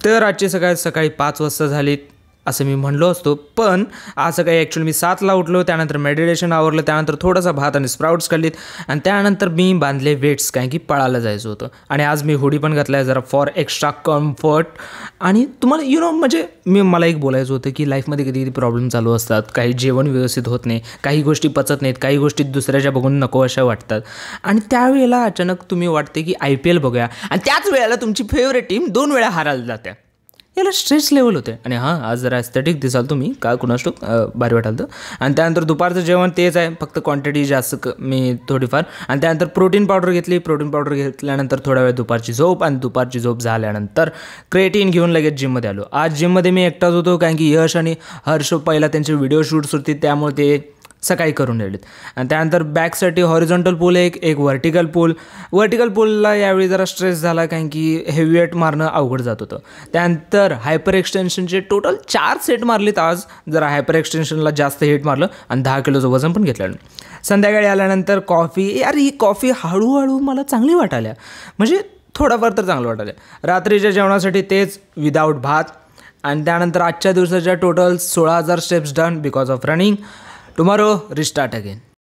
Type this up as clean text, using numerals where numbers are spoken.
तर आजची सकाळी 5 वाजता झाली असं मी म्हणलो असतो, पण आज सकाळी ॲक्च्युली मी 7ला उठलो. त्यानंतर मेडिटेशन आवरलं, त्यानंतर थोडासा भात आणि स्प्राउट्स खाल्लीत आणि त्यानंतर मी बांधले वेट्स, कारण की पळायला जायचं होतं. आणि आज मी हुडी पण घातला आहे जरा फॉर एक्स्ट्रा कम्फर्ट. आणि तुम्हाला म्हणजे मला एक बोलायचं होतं की लाईफमध्ये कधी प्रॉब्लेम चालू असतात, काही जेवण व्यवस्थित होत नाही, काही गोष्टी पचत नाहीत, काही गोष्टी दुसऱ्याच्या बघून नको अशा वाटतात. आणि त्यावेळेला अचानक तुम्ही वाटते की IPL बघूया, आणि त्याच वेळेला तुमची फेवरेट टीम 2 वेळा हारायला जाते. याला स्ट्रेस लेवल होते. आणि आज जरा ॲस्थेटिक दिसाल तुम्ही, का कुणास ठाऊक भारी वाटाल. आणि त्यानंतर दुपारचं जेवण तेच आहे, फक्त क्वांटिटी जास्त मी थोडीफार. आणि त्यानंतर प्रोटीन पावडर घेतल्यानंतर थोडा वेळ दुपारची झोप, आणि दुपारची झोप झाल्यानंतर क्रिएटिन घेऊन लगेच जिममध्ये आलो. आज जिममध्ये मी एकटाच होतो, कारण की यश आणि हर्ष पहिला त्यांचे व्हिडिओ शूट्स होते, त्यामुळे ते सकाळी करून राहिलेत. आणि त्यानंतर बॅकसाठी हॉरिझॉन्टल पूल, एक व्हर्टिकल पूलला यावेळी जरा स्ट्रेस झाला, कारण की हेवी वेट मारणं अवघड जात होतं. त्यानंतर हायपर एक्सटेन्शनचे टोटल 4 सेट मारलेत आज. जरा हायपर एक्सटेन्शनला जास्त हिट मारलं आणि 10 किलोचं वजन पण घेतलं. संध्याकाळी आल्यानंतर कॉफी, ही कॉफी हळूहळू मला चांगली वाटायला, म्हणजे थोडाफार तर चांगलं वाटायला. रात्रीच्या जेवणासाठी तेच विदाऊट भात. आणि त्यानंतर आजच्या दिवसाच्या total 16,000 steps done because of running. Tomorrow restart again.